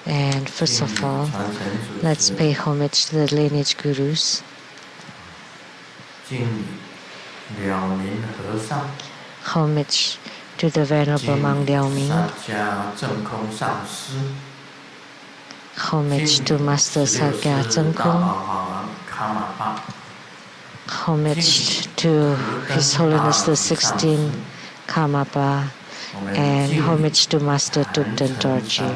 And first of all, let's pay homage to the lineage gurus. Homage to the Venerable Monk Liao Ming. Homage to Master Sakya Zengkung. Homage to His Holiness the 16th Karmapa. And homage to Master Tupten Dorji.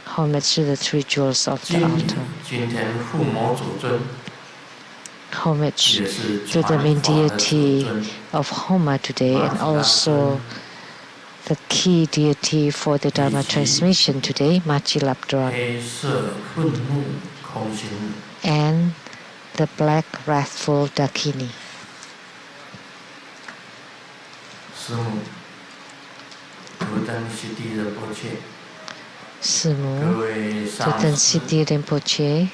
Homage to the three jewels of the altar. Homage to the main deity of Homa today, and also the key deity for the Dharma transmission today, Machig Labdron, and the black wrathful Dakini. Simu, Tutan Siddhi Rinpoche,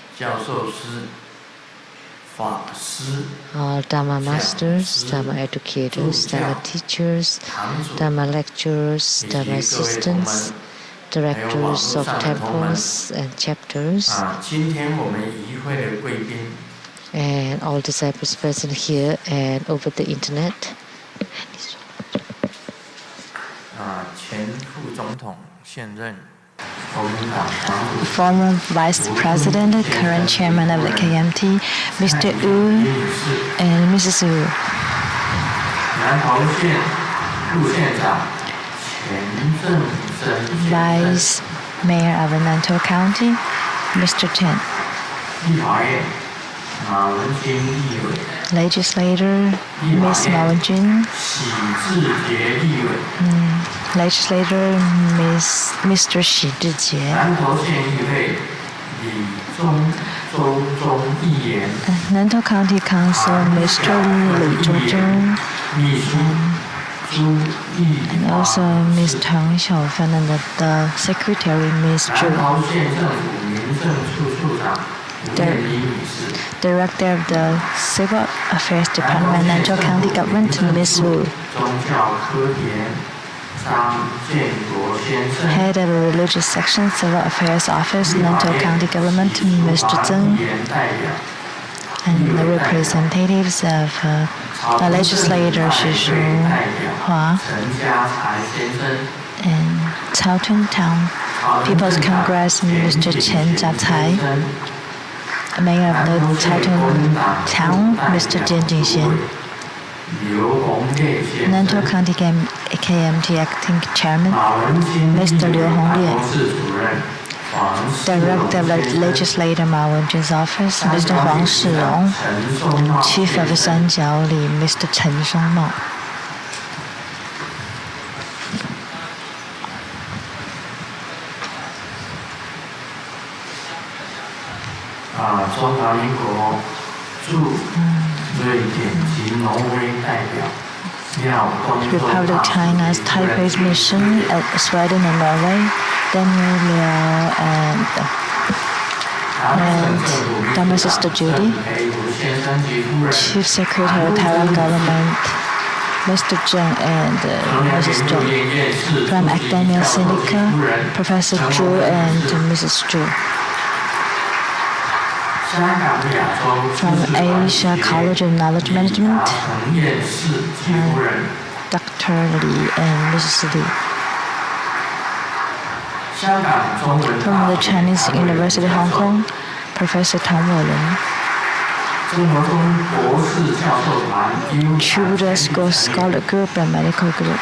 all Dharma masters, Dharma educators, Dharma teachers, Dharma lecturers, Dharma assistants, directors of temples and chapters, and all disciples present here and over the internet. Former Vice President, current Chairman of the KMT, Mr. Wu and Mrs. Wu. Vice Mayor of Nantou County, Mr. Chen. Legislator, Ms. Ma Wen-jin. Legislator, Mr. Xi Zhijie. Nantou County Council, Mr. Li Zhuzhong. And also Ms. Tang Xiaofan and the Secretary, Ms. Zhu. Director of the Civil Affairs Department, Nantou County Government, Ms. Wu. Head of the Religious Section, Civil Affairs Office, Nantou County Government, Mr. Zheng. And the representatives of the legislator, Xu Hua. And Caotun Town People's Congress, Mr. Chen Jiacai. Mayor of the Caotun Town, Mr. Jian Jingxian. Nantou County KMT Acting Chairman, Mr. Liu Honglie. Director of the Legislator Ma Wen-jin's office, Mr. Huang Shirong. Chief of Sanjiao-li, Mr. Chen Shengmao. Republic of China's Taipei's mission at Sweden and Norway, Daniel Liao and Dharma Sister Judy, Chief Secretary of Taiwan Government, Mr. Zheng and Mrs. Zheng, from Academia Sinica, Professor Zhu and Mrs. Zhu. From Asia College of Knowledge Management, Dr. Li and Mrs. Li. From the Chinese University of Hong Kong, Professor Tang Weilun. Chud School Scholar Group and Medical Group.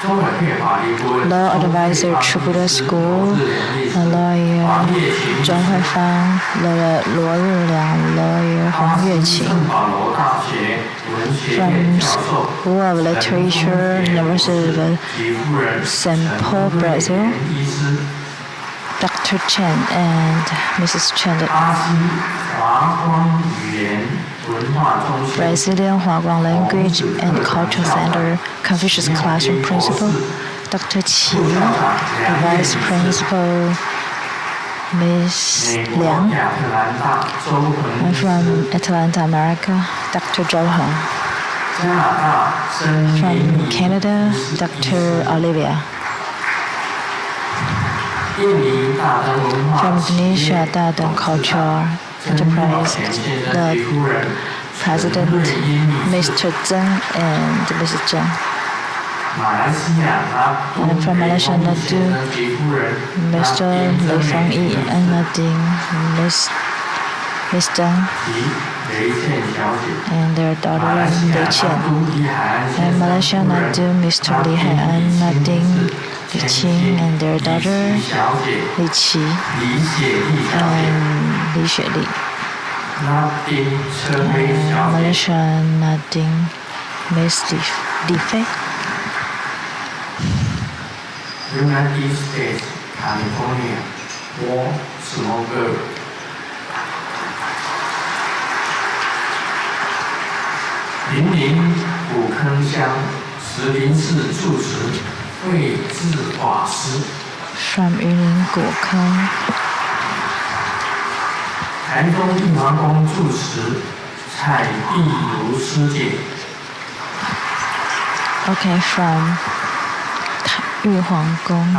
Law Advisor, Chubuda School, Lawyer Zhang Huifang, Lawyer Luo Riliang, Lawyer Huang Yueqing. From School of Literature, University of St. Paul, Brazil, Dr. Chen and Mrs. Chen. Brazilian Huaguang Language and Cultural Center, Confucius Classroom Principal, Dr. Qi, the Vice Principal, Ms. Liang, and from Atlanta, America, Dr. Zhou Hong. From Canada, Dr. Olivia. From Indonesia, Dadan Culture Enterprise, the President, Mr. Zheng and Mrs. Zheng. And from Malaysia, Nadu, Mr. Li Fengyi and Nadine, Miss Zheng, and their daughter Li Qian. And Malaysia, Nadu, Mr. Li Hai and Nadine, Li Qing, and their daughter Li Qi and Li Xueli. And Malaysia, Nadine, Miss Li Fei. United States, California, war small girl.零陵古坑乡石林寺住持慧智法师。From Yunlin Gukeng. 台中玉皇宫住持蔡碧如师姐。Okay, from Yuhuanggong,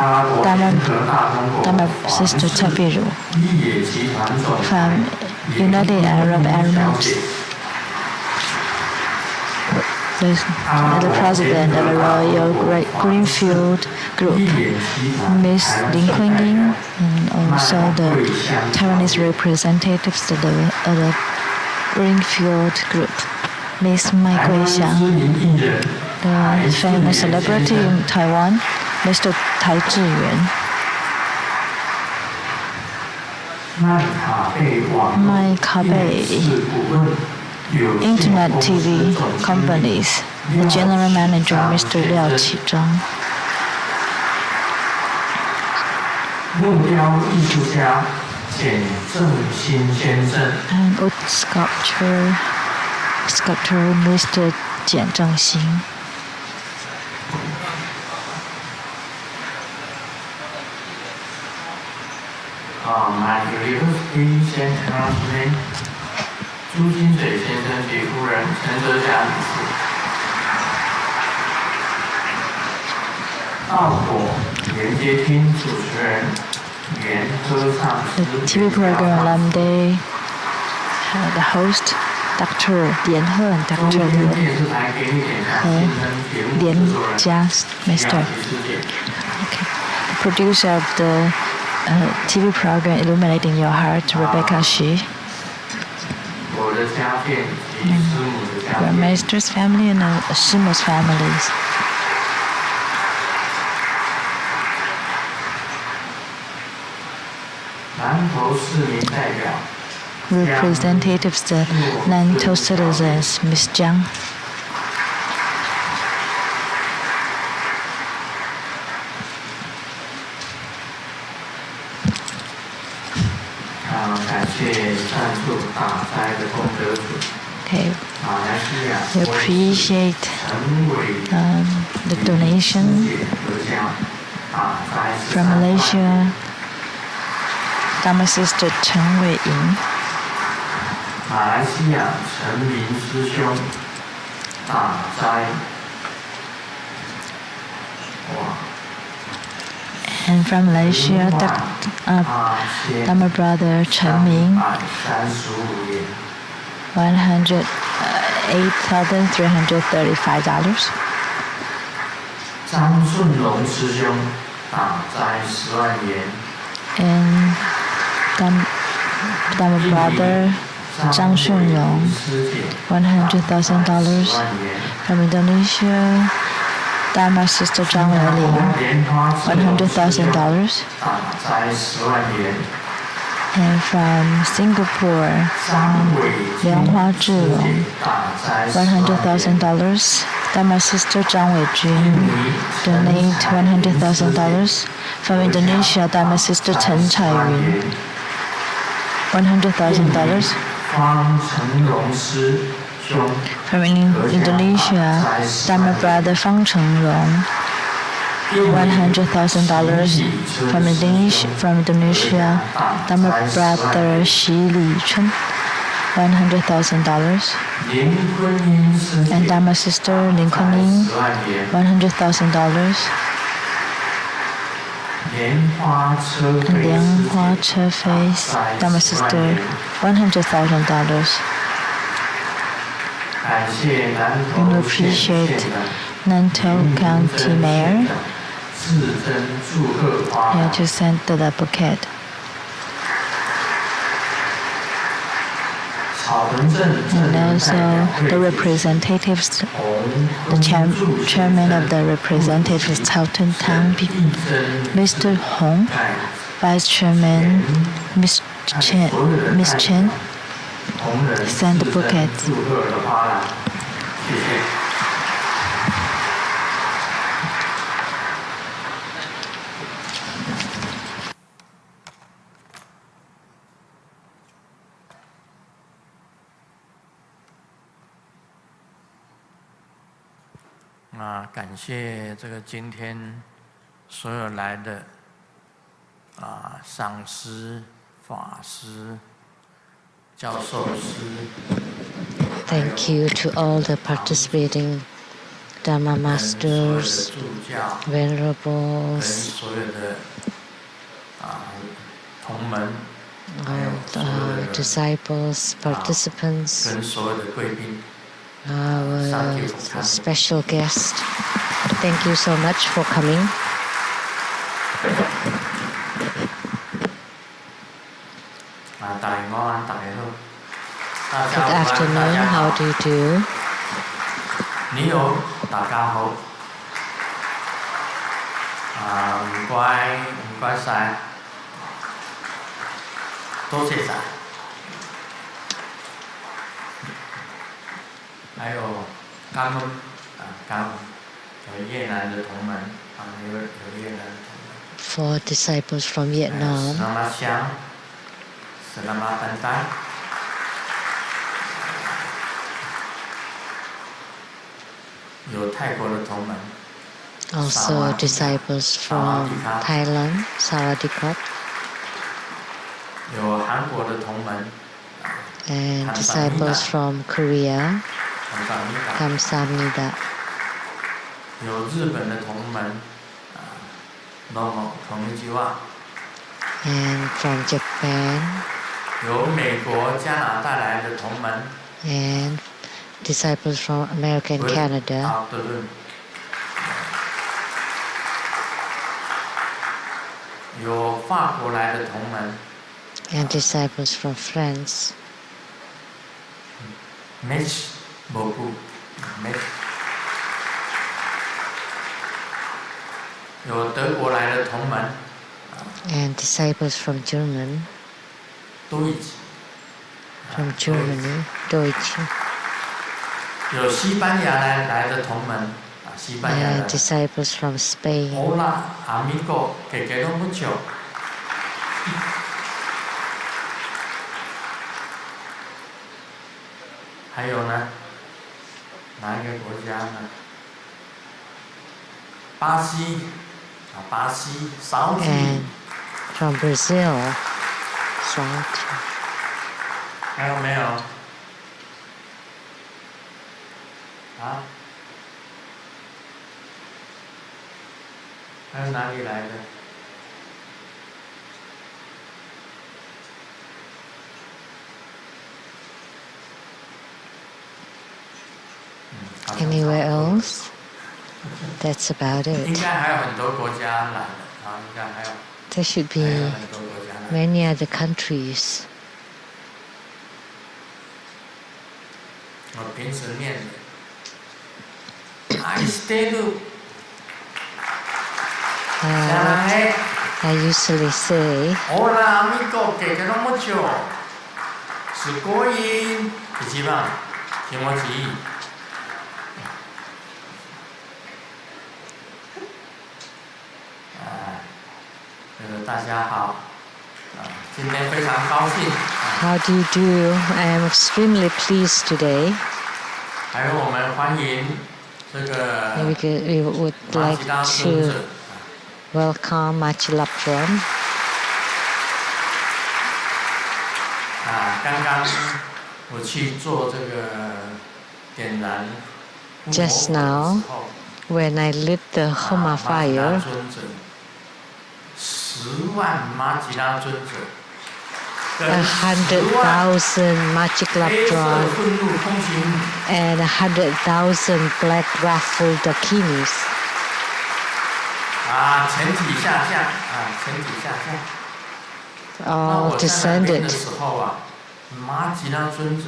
Dharma Sister Tabiru. From United Arab Emirates, the president of the Royal Greenfield Group, Miss Lin Kunying, and also the Taiwanese representatives of the Greenfield Group, Miss Mai Guixiang, the famous celebrity in Taiwan, Mr. Tai Zhiyuan. Mai Kabei Internet TV companies, the general manager, Mr. Liao Qizhang. And wood sculptor, Mr. Jian Zhengxin. My university announcement. 朱金水先生及夫人陈德霞女士。稻果连接厅主持人袁歌唱师。The TV program Lamday, the host Dr. Lian He and Dr. Lian Jia, Mr. Okay. The producer of the TV program Illuminating Your Heart, Rebecca Shi. Grandmaster's family and Shima's families. Representatives of the Nantou citizens, Miss Jiang. Okay, we appreciate the donation from Malaysia, Dharma Sister Chen Weiying. And from Malaysia, Dharma brother Chen Ming, $108,335. And Dharma brother Zhang Shunrong, $100,000. From Indonesia, Dharma sister Zhang Weiling, $100,000. And from Singapore, Liang Hua Zhilong, $100,000. Dharma sister Zhang Weijun donate $100,000. From Indonesia, Dharma sister Chen Chaiyun, $100,000. From Indonesia, Dharma brother Fang Chengrong, $100,000. From Indonesia, Dharma brother Xi Li Chun, $100,000. And Dharma sister Lin Kunying, $100,000. 莲花车费 Dharma Sister $100,000. We appreciate Nantou County Mayor to send the bouquet. And also the representatives, the chairman of the representatives of Southern Town, Mr. Hong, Vice Chairman Miss Chen, send the bouquet.啊，感谢这个今天所有来的上师、法师、教授师。Thank you to all the participating Dharma masters, venerables, all disciples, participants, our special guest. Thank you so much for coming. Good afternoon, how do you do? 你好，大家好。唔該晒，多謝晒。還有感恩有越南的同門有越南的同門。For disciples from Vietnam. Selamat siang, selamat pantai. Also disciples from Thailand, Sawadikap. And disciples from Korea, Kamsamnida. And from Japan. And disciples from America and Canada. And disciples from France. Merci beaucoup. And disciples from Germany. From Germany, Deutsch. And disciples from Spain. Hola, amigo, te quiero mucho. 还有呢？哪一个国家呢？巴西巴西 Saudi. And from Brazil, Saudi. 还有没有？还有哪里来的？Anywhere else? That's about it. 应该还有很多国家来的应该还有。There should be many other countries. 我平时念的。I stay to. I usually say, Hola amigo, te quiero mucho. すごい一番気持ちいい。大家好，今天非常高兴。How do you do? I am extremely pleased today. 还有我们欢迎这个 We would like to welcome Machig Labdron. 刚刚我去做这个点燃 Just now, when I lit the Homa fire, 10万马吉拉尊者， 100,000 Machig Labdron and 100,000 black wrathful Dakinis. 啊，全体下降啊，全体下降。 all descended. 的时候啊，马吉拉尊者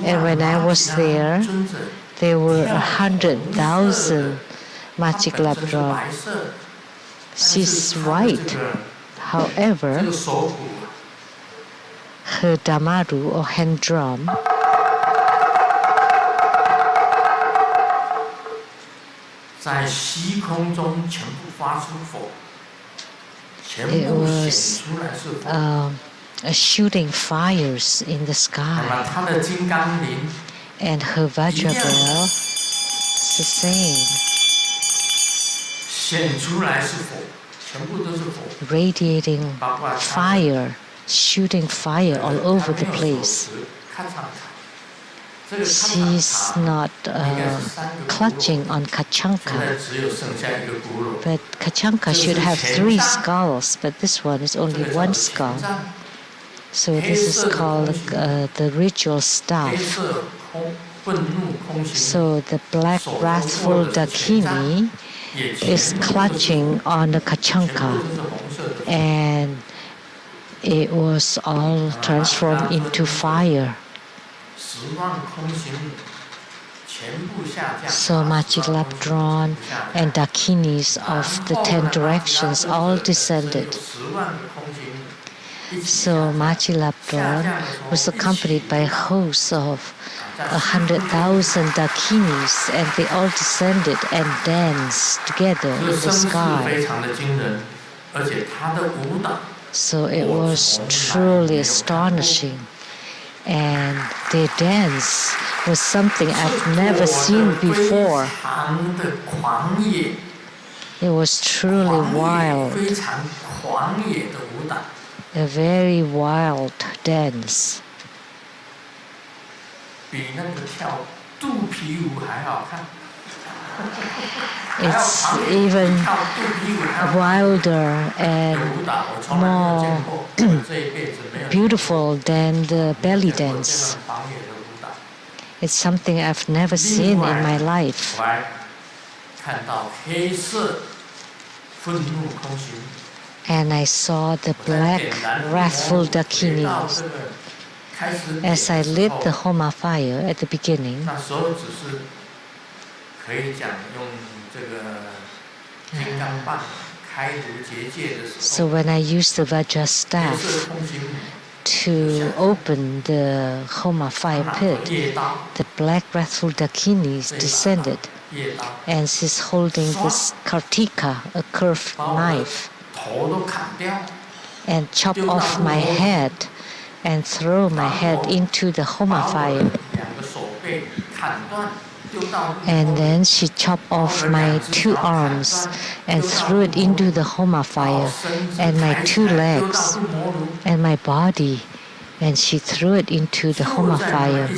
And when I was there, there were 100,000 Machig Labdron. She's white. However, her damaru or hand drum it was shooting fires in the sky. And her Vajra bell is the same. Radiating fire, shooting fire all over the place. She's not clutching on Kachanka, but Kachanka should have 3 skulls, but this one is only 1 skull. So this is called the ritual staff. So the black wrathful Dakini is clutching on the Kachanka, and it was all transformed into fire. So Machig Labdron and Dakinis of the 10 directions all descended. So Machig Labdron was accompanied by a host of 100,000 Dakinis, and they all descended and danced together in the sky. So it was truly astonishing. And their dance was something I've never seen before. It was truly wild, a very wild dance. It's even wilder and more beautiful than the belly dance. It's something I've never seen in my life. And I saw the black, wrathful Dakinis. As I lit the Homa fire at the beginning, so when I used the Vajra staff to open the Homa fire pit, the black wrathful Dakinis descended, and she's holding this kartika, a curved knife, and chop off my head and throw my head into the Homa fire. And then she chopped off my 2 arms and threw it into the Homa fire, and my 2 legs and my body, and she threw it into the Homa fire.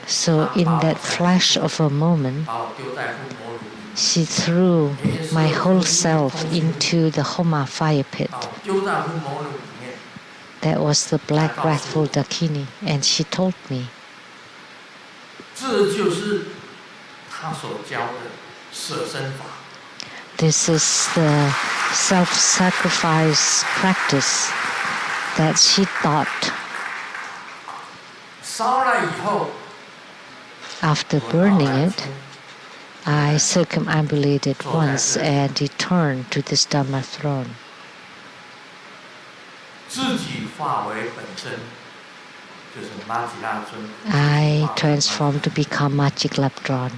So in that flash of a moment, she threw my whole self into the Homa fire pit. That was the black wrathful Dakini, and she told me, this is the self-sacrifice practice that she taught. After burning it, I circumambulated once and returned to this Dhamma throne. I transformed to become Machig Labdron.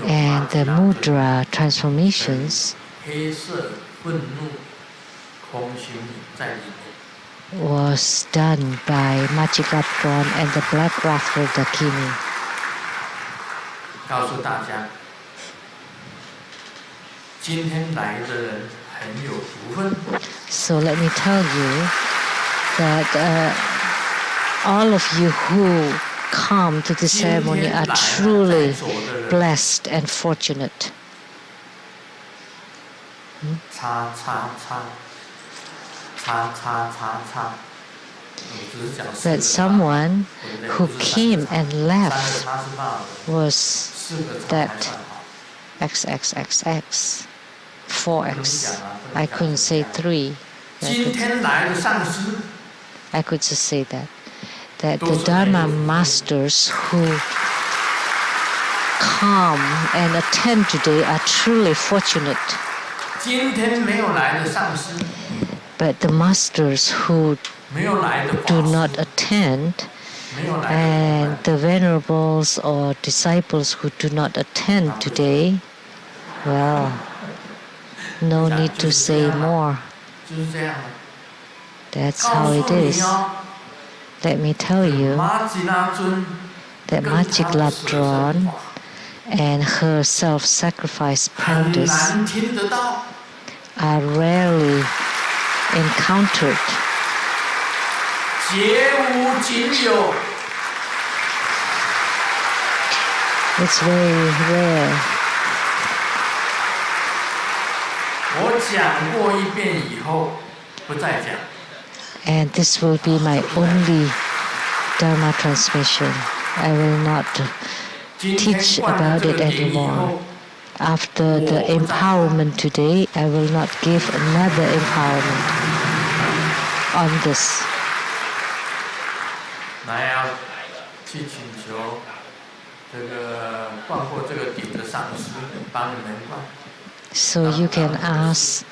And the mudra transformations was done by Machig Labdron and the black wrathful Dakini. So let me tell you that all of you who come to this ceremony are truly blessed and fortunate. But someone who came and left was that XXXX, 4X. I couldn't say 3. I could just say that the Dharma masters who come and attend today are truly fortunate. But the masters who do not attend, and the venerables or disciples who do not attend today, well, no need to say more. That's how it is. Let me tell you that Machig Labdron and her self-sacrifice practice are rarely encountered. It's very rare. And this will be my only Dharma transmission. I will not teach about it anymore. After the empowerment today, I will not give another empowerment on this. So you can ask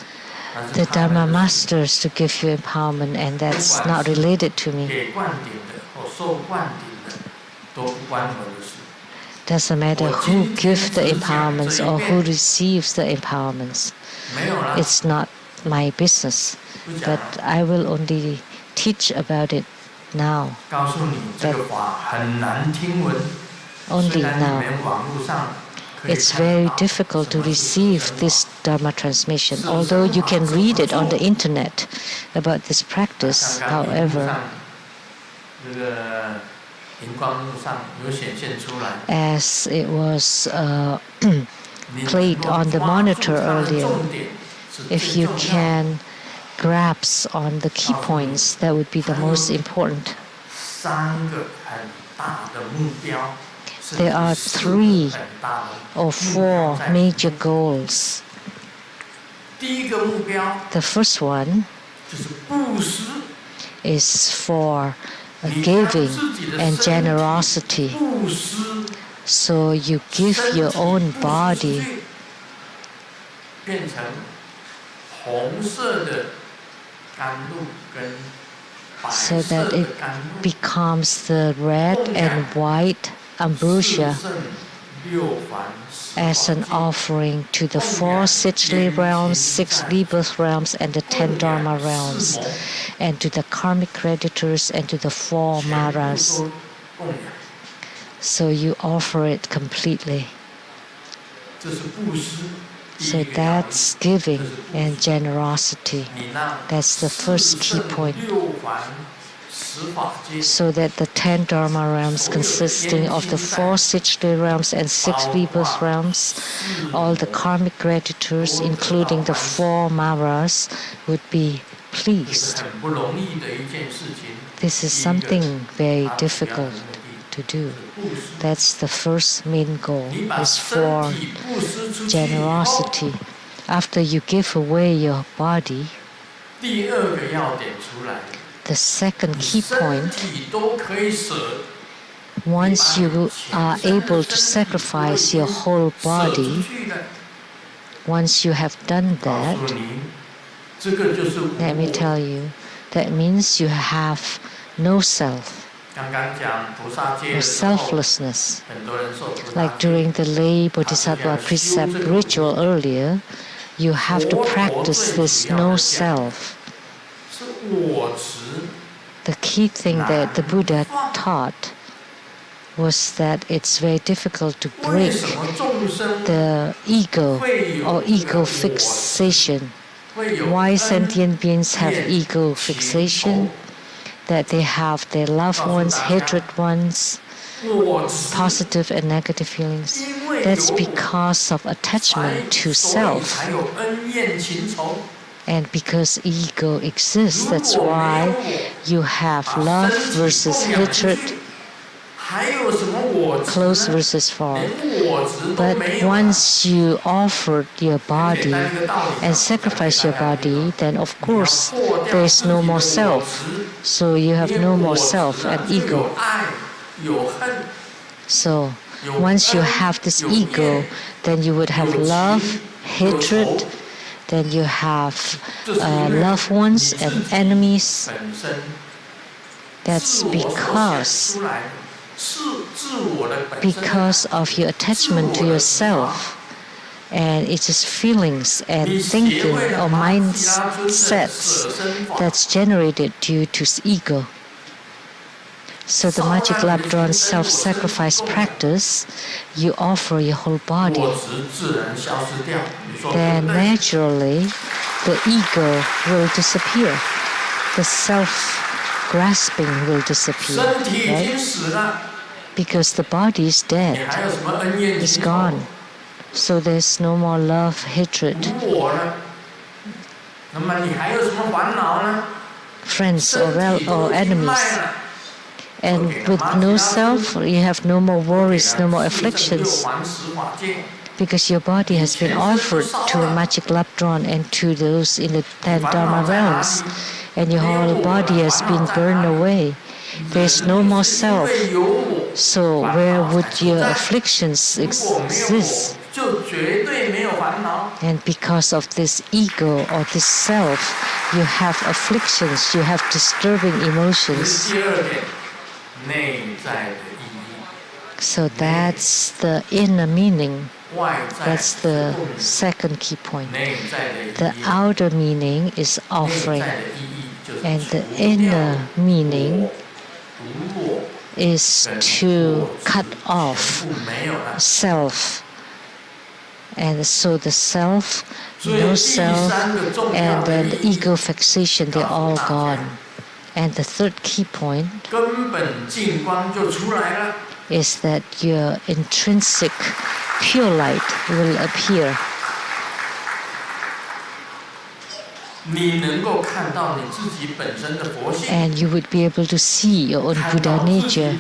the Dharma masters to give you empowerment, and that's not related to me. Doesn't matter who gives the empowerments or who receives the empowerments. It's not my business, but I will only teach about it now. Only now. It's very difficult to receive this Dharma transmission. Although you can read it on the internet about this practice, however, as it was played on the monitor earlier, if you can grasp on the key points, that would be the most important. There are 3 or 4 major goals. The first one is for giving and generosity. So you give your own body so that it becomes the red and white ambrosia as an offering to the 4 Sichli realms, 6 rebirth realms, and the 10 Dharma realms, and to the karmic creditors and to the 4 maras. So you offer it completely. So that's giving and generosity. That's the first key point. So that the 10 Dharma realms, consisting of the 4 Sichli realms and 6 rebirth realms, all the karmic creditors, including the 4 maras, would be pleased. This is something very difficult to do. That's the first main goal, is for generosity. After you give away your body, the second key point, once you are able to sacrifice your whole body, once you have done that, let me tell you, that means you have no self, or selflessness. Like during the lay bodhisattva precept ritual earlier, you have to practice this no self. The key thing that the Buddha taught was that it's very difficult to break the ego or ego fixation. Why sentient beings have ego fixation? That they have their loved ones, hatred ones, positive and negative feelings. That's because of attachment to self. And because ego exists, that's why you have love versus hatred, close versus far. But once you offer your body and sacrifice your body, then of course there is no more self. So you have no more self and ego. So once you have this ego, then you would have love, hatred, then you have loved ones and enemies. That's because of your attachment to yourself. And it's just feelings and thinking or mindsets that's generated due to ego. So the Machig Labdron self-sacrifice practice, you offer your whole body. Then naturally, the ego will disappear. The self-grasping will disappear, right? Because the body is dead, it's gone. So there's no more love, hatred, friends or enemies. And with no self, you have no more worries, no more afflictions. Because your body has been offered to Machig Labdron and to those in the 10 Dharma realms. And your whole body has been burned away. There's no more self. So where would your afflictions exist? And because of this ego or this self, you have afflictions, you have disturbing emotions. So that's the inner meaning. That's the second key point. The outer meaning is offering, and the inner meaning is to cut off self. And so the self, no self, and then the ego fixation, they're all gone. And the third key point is that your intrinsic pure light will appear. And you would be able to see your own Buddha nature.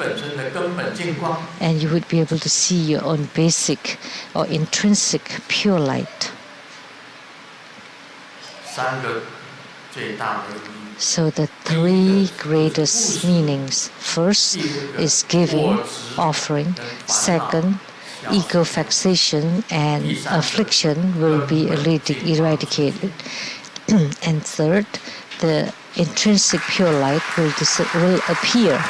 And you would be able to see your own basic or intrinsic pure light. So the three greatest meanings. First is giving, offering. Second, ego fixation and affliction will be eradicated. And third, the intrinsic pure light will appear.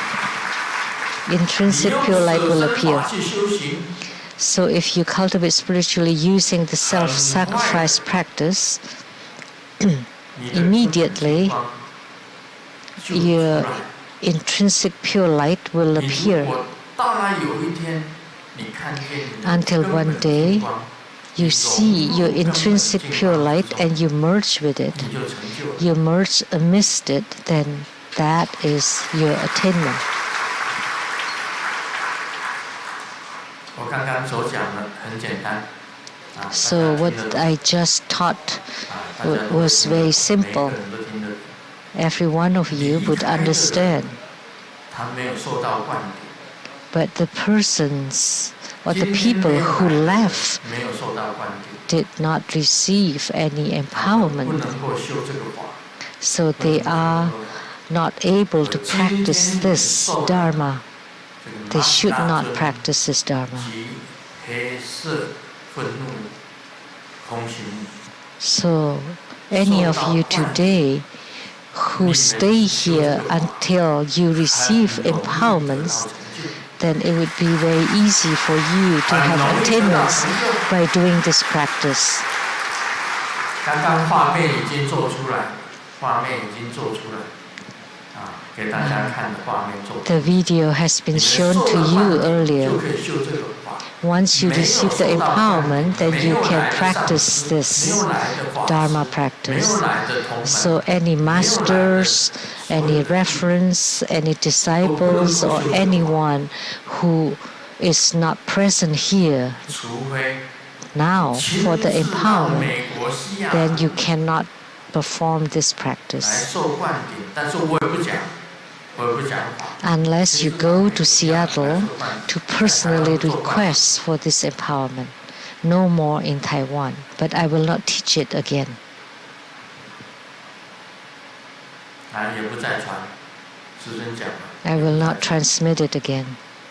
Intrinsic pure light will appear. So if you cultivate spiritually using the self-sacrifice practice, immediately your intrinsic pure light will appear. Until one day you see your intrinsic pure light and you merge with it. You merge amidst it, then that is your attainment. So what I just taught was very simple. Every one of you would understand. But the persons or the people who left did not receive any empowerment. So they are not able to practice this Dharma. They should not practice this Dharma. So any of you today who stay here until you receive empowerments, then it would be very easy for you to have attainments by doing this practice. The video has been shown to you earlier. Once you receive the empowerment, then you can practice this Dharma practice. So any masters, any reference, any disciples, or anyone who is not present here 除非 now 亲 for the 自到 empowerment, 美国西雅 then 图 you cannot perform this 来 practice. 受灌顶，但是我也不讲，我也不讲法。 Unless you go to Seattle to 在台湾 personally 做灌顶 request for this empowerment. No more in Taiwan, but I will not teach it again. 也不再传，师尊讲了。 I will not transmit it again.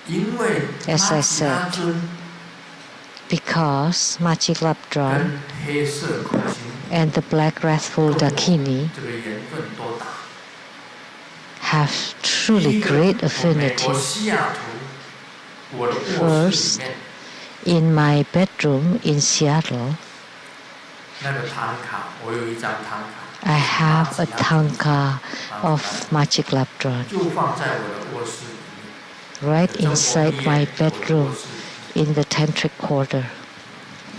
因为 As I 马吉拉尊 Because Machig Labdron 跟黑色空心 and the Black Wrathful 跟我 Dakini 这个缘分多大？ have 第 truly 一个， great 我美 affinity. 国西雅图，我的卧室 First, 里面 in my bedroom in Seattle, 那个唐卡，我有一张唐卡， I have a 马吉拉尊 tanka of Machig Labdron 就放在我的卧室里面。 right inside my bedroom 我的卧室里 in the tantric quarter.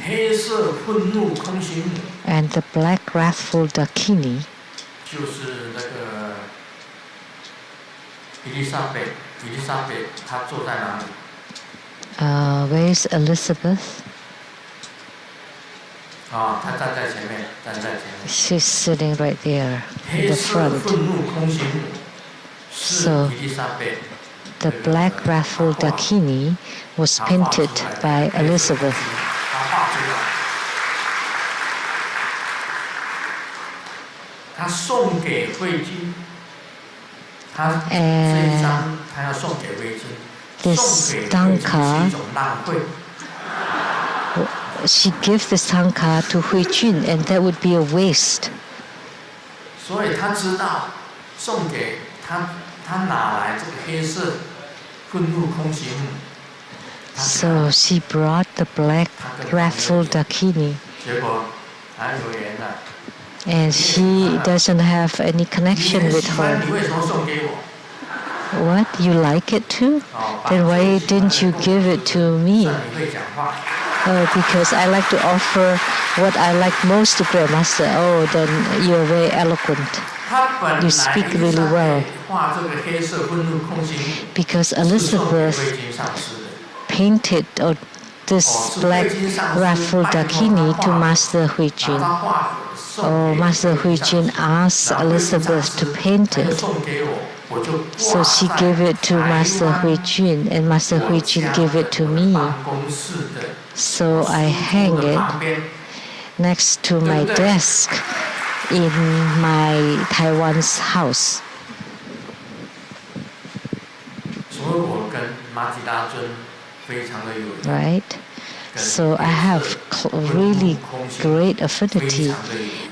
黑色愤怒空心母 And the Black Wrathful Dakini 就是那个伊丽莎白，她坐在哪里？ where is Elizabeth? 她站在前面，站在前面。 She's sitting right there in 黑 the 色 front. 愤怒空心母是 So 伊丽莎白。 The Black Wrathful Dakini was painted by Elizabeth. 她画出来，她送给慧君，她这一张她要送给慧君， This 送给慧君 tanka 是一种浪费。 She gave this tanka to Hui Jun, and that would be a waste. 所以他知道送给他，他哪来这个黑色愤怒空心母？ So she brought the Black Wrathful Dakini, 结果还有缘了。 and she doesn't have any 你 connection 很 with 喜欢， her. 你为什么送给我？ What? You like it too? 哦， Then why didn't you give it to me? 算你会讲话。 Oh, because I like to offer what I like most to Grandmaster. Oh, then you're very eloquent. 他本 You 来 speak 伊丽 really 莎 well. 白画这个黑色愤怒空心母， Because 是送给 Elizabeth 慧君上师的。 painted this Black Wrathful Dakini to Master Hui 然 Jun. 后他画送 Oh, 给 Master 慧 Hui 君 Jun 上师 asked 然后慧君上 Elizabeth 师 to paint 他就 it. 送给我，我就 So 挂 she 在 gave it to 台 Master 湾 Hui Jun, and Master 我 Hui Jun 家 gave 的 it to 我的 me. 办公室的 So I 书 hang 桌的 it 旁边 next to my desk in my Taiwan's house. 所以我跟马吉拉尊非常的有缘， Right? So I have really great affinity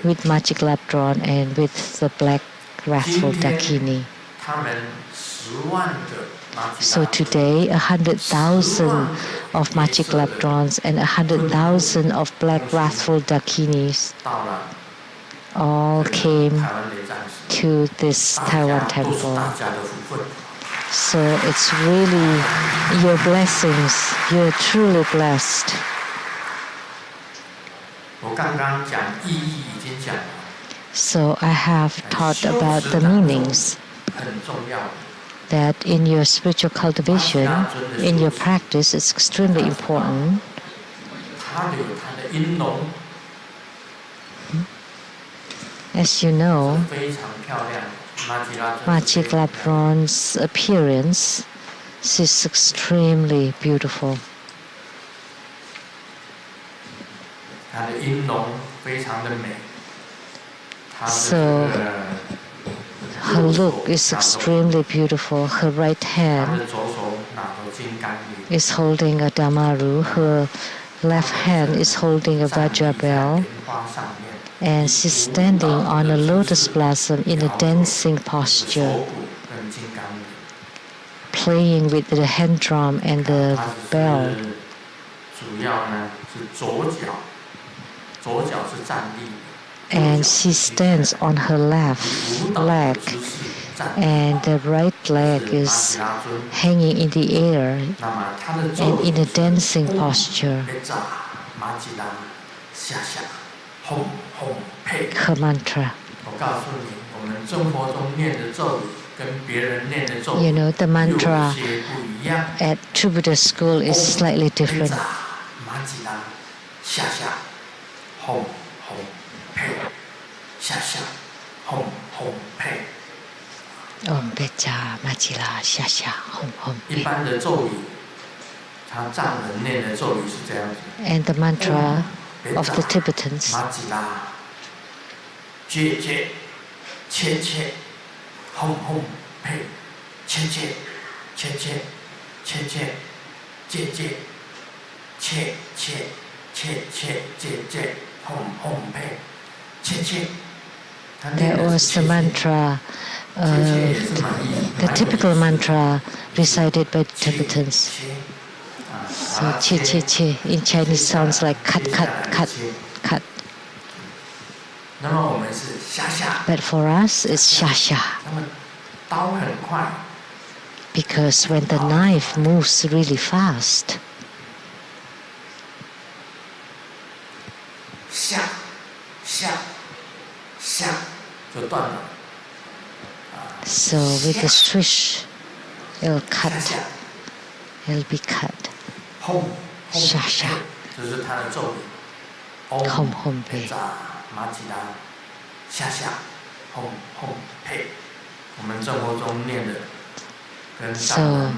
with Machig Labdron and with the Black Wrathful Dakini. 他们10万个马吉 So 拉尊 today, 100,000 of Machig Labdrons and 100,000 of Black Wrathful Dakinis 到了 all 台 came 湾雷战士， to this 大 Taiwan 家都是 temple. 大家的福分。 So it's really your blessings. You're truly blessed. 我刚刚讲意义已经讲了， So I have taught about the meanings 很重要的。 that in your spiritual cultivation, in your practice, it's extremely important. 它有它的音容 As you know, 非常漂亮的，马吉拉尊 Machig Labdron's appearance is extremely beautiful. 它的音容非常的美，它的 So 这个 her look is extremely beautiful. Her right 她 hand 的左手拿着金刚铃， is holding a damaru. Her left hand is holding a 站立在 vajra bell. bell. 莲花上面， And she's standing on a lotus blossom in a dancing 手 posture, 鼓跟金刚铃， playing with the hand drum and the 它 bell. 是主要呢是左脚是站立的。 And she stands on her left 舞蹈 leg, 的姿势站立 and the right leg 是 is 马吉拉尊。 hanging in the air 那么他的 and in a dancing posture. 被炸马吉拉下轰轰呸！ Her mantra. 我告诉你，我们生活中念的咒语 You know, the mantra at True Buddha School is slightly different. Om Pecha Machila Shasha Hom Hom. And the mantra of the Tibetans that was the mantra, the typical mantra recited by the Tibetans. So che che che in Chinese sounds like cut cut cut cut. But for us it's sha sha. Because when the knife moves really fast, so with the swish, it'll cut, it'll be cut. Sha sha. Hom hom pe. So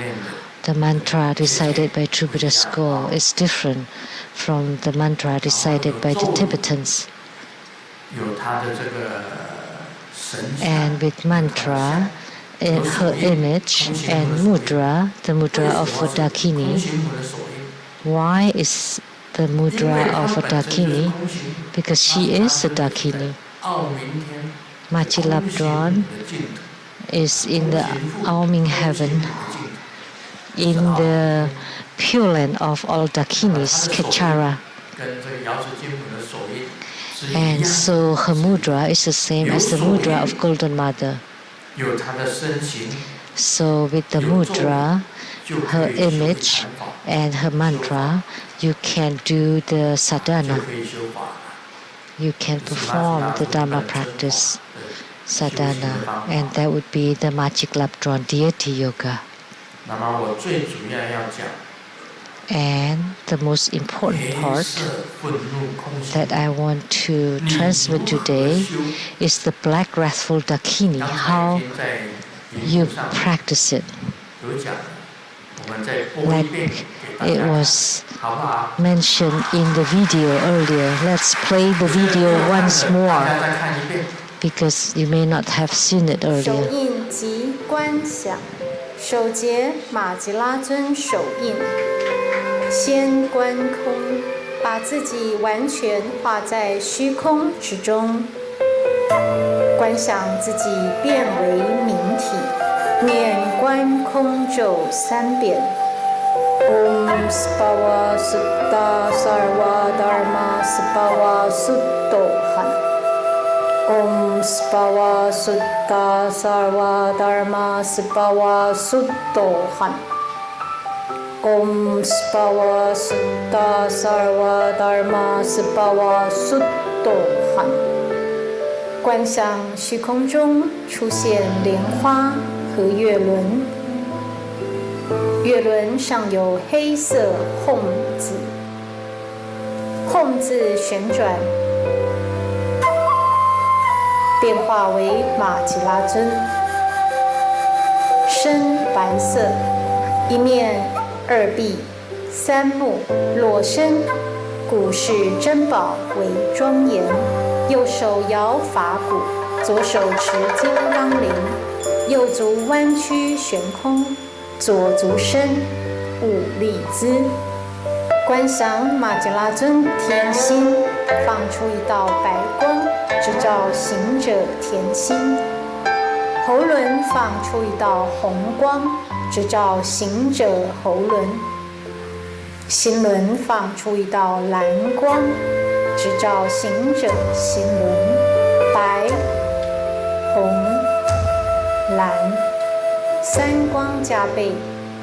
the mantra recited by True Buddha School is different from the mantra recited by the Tibetans. And with mantra, her image and mudra, the mudra of a Dakini. Why is the mudra of a Dakini? Because she is a Dakini. Machig Labdron is in the Aoming heaven, in the Pure Land of all Dakinis, Kechara. And so her mudra is the same as the mudra of Golden Mother. So with the mudra, her image and her mantra, you can do the sadhana. You can perform the Dharma practice, sadhana, and that would be the Machig Labdron deity yoga. And the most important part that I want to transmit today is the black wrathful Dakini, how you practice it. Like it was mentioned in the video earlier. Let's play the video once more because you may not have seen it earlier. 手印即观想，手结马吉拉尊手印，先观空，把自己完全化在虚空之中，观想自己变为明体，念观空咒3遍。Om Spava Sutta Sarva Dharma Spava Suttohan. Om Spava Sutta Sarva Dharma Spava Suttohan. Om Spava Sutta Sarva Dharma Spava Suttohan. 观想虚空中出现莲花和月轮，月轮上有黑色吽字，吽字旋转，变化为马吉拉尊，身白色，一面2臂3目，裸身，骨饰珍宝为庄严，右手摇法鼓，左手持金刚铃，右足弯曲悬空，左足伸5立姿。观想马吉拉尊甜心放出一道白光，直照行者甜心；喉轮放出一道红光，直照行者喉轮；心轮放出一道蓝光，直照行者心轮。白、红、蓝3光加倍，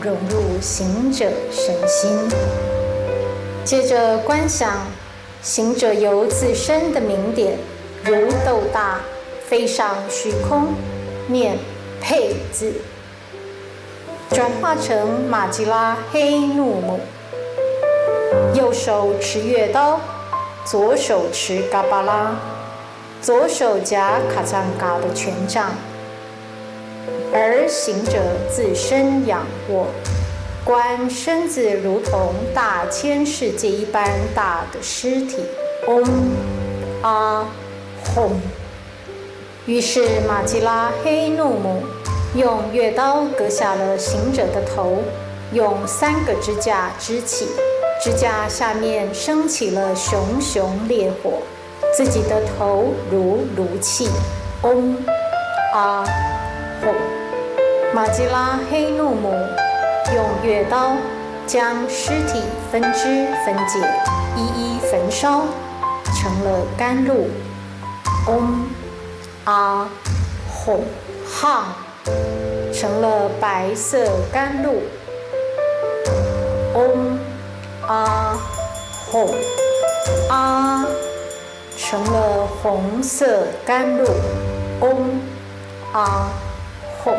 融入行者神心。接着观想行者由自身的明点如豆大飞上虚空，念佩字，转化成马吉拉黑怒姆。右手持月刀，左手持嘎巴拉，左手夹卡赞嘎的权杖，而行者自身仰卧，观身子如同大千世界一般大的尸体。嗡阿吽。于是马吉拉黑怒姆用月刀割下了行者的头，用3个支架支起，支架下面升起了熊熊烈火，自己的头如炉气。嗡阿吽。马吉拉黑怒姆用月刀将尸体分支分解，一一焚烧，成了甘露。嗡阿吽哈，成了白色甘露。嗡阿吽啊，成了红色甘露。嗡阿吽。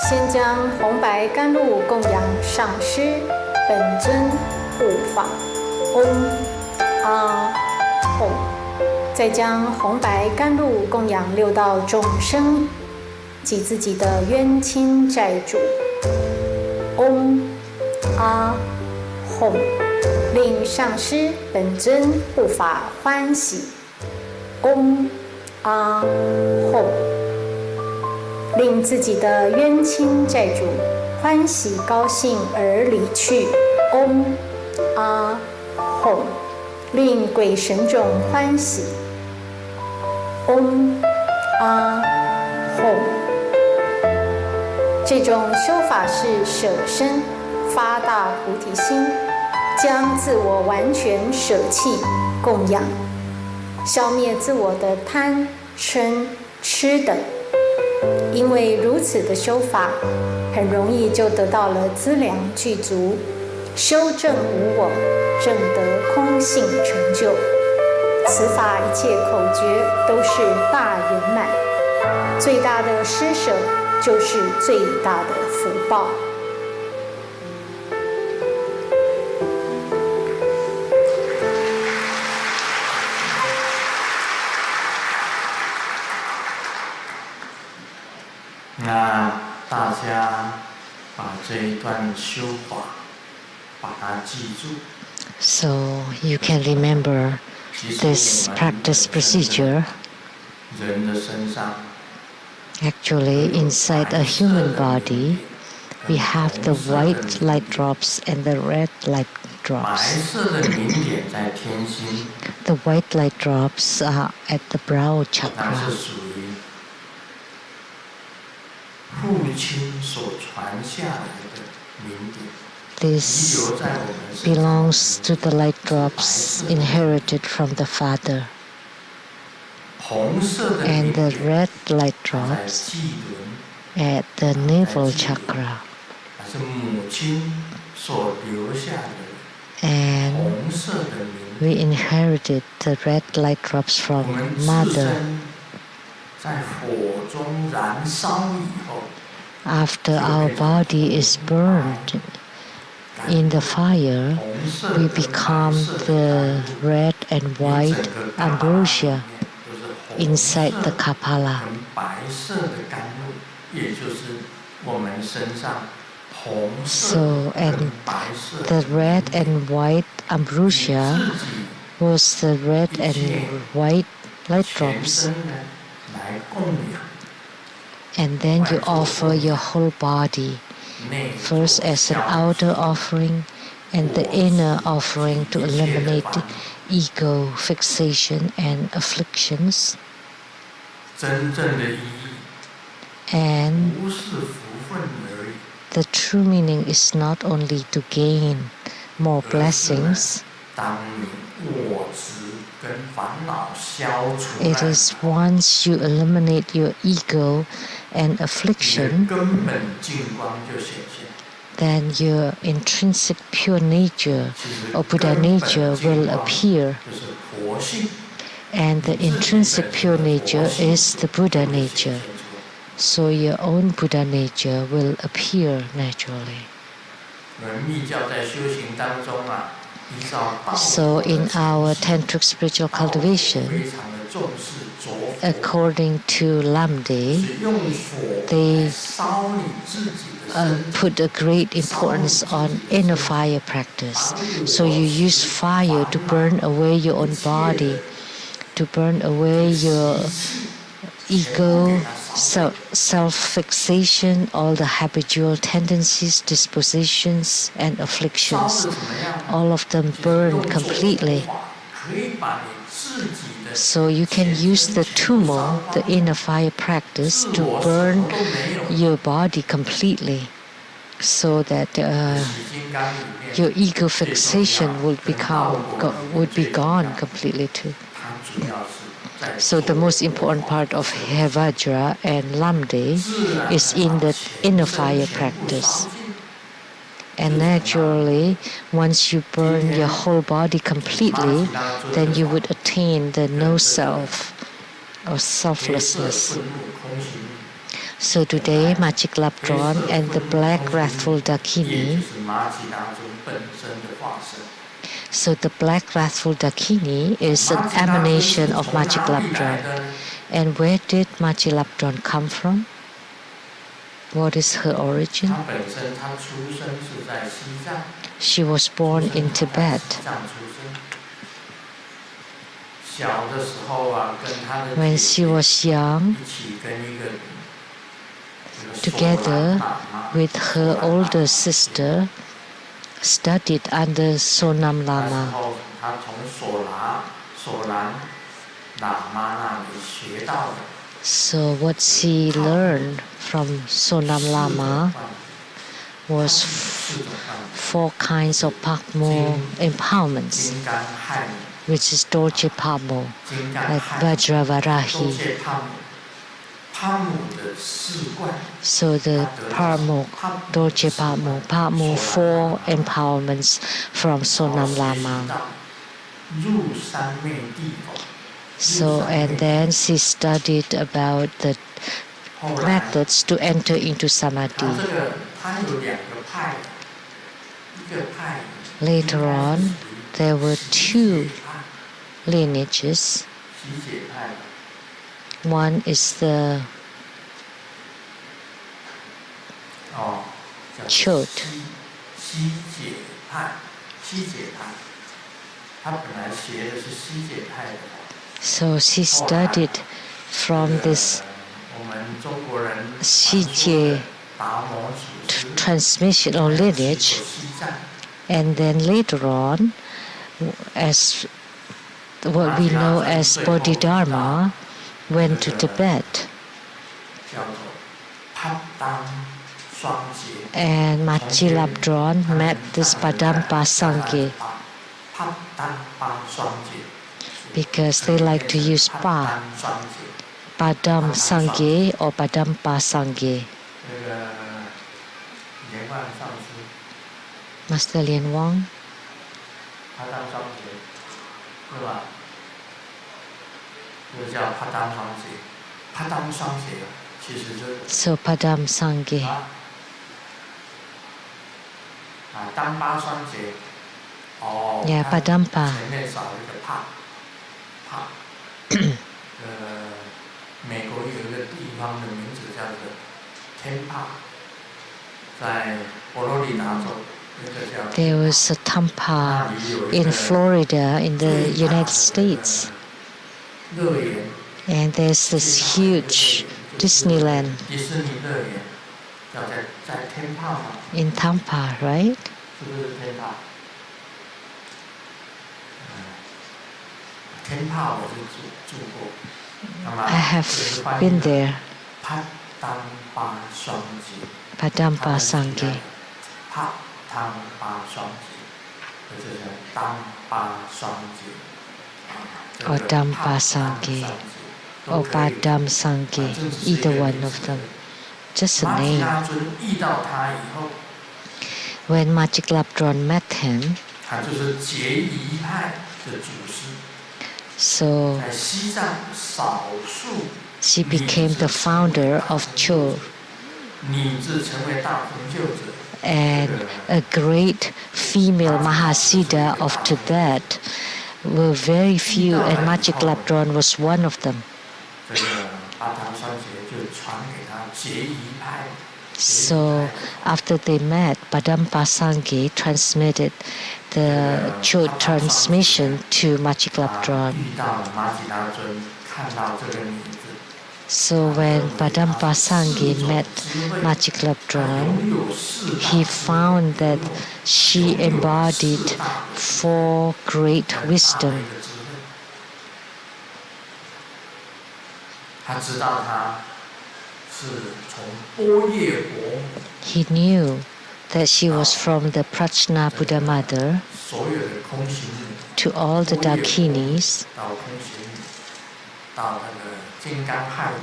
先将红白甘露供养上师本尊护法。嗡阿吽。再将红白甘露供养6道众生及自己的冤亲债主。嗡阿吽。令上师本尊护法欢喜。嗡阿吽。令自己的冤亲债主欢喜高兴而离去。嗡阿吽。令鬼神众欢喜。嗡阿吽。这种修法是舍身发大菩提心，将自我完全舍弃供养，消灭自我的贪嗔痴等。因为如此的修法，很容易就得到了资粮具足，修正无我，证得空性成就。此法一切口诀都是大圆满，最大的施舍就是最大的福报。那大家把这一段修法把它记住。 So you can remember this practice procedure. 人的身上 Actually, inside a human body, we have the white light drops and the red light 白 drops. 色的明点在天心， The white light drops are at the brow 那 chakra. 是属于父亲所传下来的明点，遗 This 留在我们身上。 belongs to the light drops inherited from the father. 红色的 And 明 the 点 red light 在 drops 脐轮， at the navel chakra. 还是母亲所留下的 And 红色的明点。 we inherited the red light drops 我 from 们自 mother. 身在火中燃烧以后， After our body is burned in the fire, 红色 we 的、 become 白色的 the red and 一 white 整个嘎巴拉里 ambrosia 面都是红 inside 色 the kapala. 跟白色的甘露，也就是我们身上红色 So, 跟 and 白色 the red and white 自 ambrosia 己 was the red and white light 全 drops. 身呢来供养， And then you offer your whole body, 内 first 做 as an 孝 outer offering and the inner offering to eliminate ego, fixation, and afflictions. 真正的意义 And 不是福分而已， the true meaning is not only to gain more blessings, 当你我执跟烦恼消除 it 了 is once you eliminate your ego and 你的 affliction, 根本净光就显现。 then your intrinsic pure nature 其实 or Buddha 根本 nature 净 will 光 appear, 就是佛性， and the intrinsic pure nature is the Buddha nature. so your own Buddha nature will appear naturally. So in our tantric spiritual cultivation, according to Lamde, they put a great importance on inner fire practice. So you use fire to burn away your own body, to burn away your ego, self-fixation, all the habitual tendencies, dispositions, and afflictions. All of them burn completely. So you can use the tumo, the inner fire practice, to burn your body completely, so that your ego fixation would be gone completely too. So the most important part of Hevajra and Lamde is in the inner fire practice. And naturally, once you burn your whole body completely, then you would attain the no self or selflessness. So today, Machig Labdron and the black wrathful Dakini. So the black wrathful Dakini is an emanation of Machig Labdron. And where did Machig Labdron come from? What is her origin? She was born in Tibet. When she was young, together with her older sister, studied under Sonam Lama. So what she learned from Sonam Lama was 4 kinds of Pakmo empowerments, which is Dorje Pamo, like Vajravarahi. So the Pamo, Dorje Pamo, 4 empowerments from Sonam Lama. So, and then she studied about the methods to enter into Samadhi. Later on, there were 2 lineages. One is the Chod. So she studied from this Shije transmission or lineage, and then later on, as what we know as Bodhidharma, went to Tibet. And Machig Labdron met this Padampa Sangye, because they like to use pa, Padam Sangye or Padampa Sangye. Master Lien Wang. So Padam Sangye. Yeah, Padampa. There was a Tampa in Florida in the United States. And there's this huge Disneyland in Tampa, right? I have been there. Padampa Sangye. Or Dampa Sangye, or Padam Sangye, either one of them. Just a name. When Machig Labdron met him, so she became the founder of Chod. 你自成为大成就者。 And a great female Mahasiddha of Tibet were very few, and Machig Labdron was one of them. 这个阿唐三姐就传给他结仪派。 So after they met, Padampa Sangye transmitted the Chod transmission to Machig Labdron. 遇到了马吉拉尊，看到这个女子。 So when Padampa Sangye met Machig Labdron, he found that she embodied 4 great wisdom. 他知道她是从波叶国 He knew that she was from the Prajna Buddha Mother 所有的空行女 to all the Dakinis 到空行女，到那个金刚汉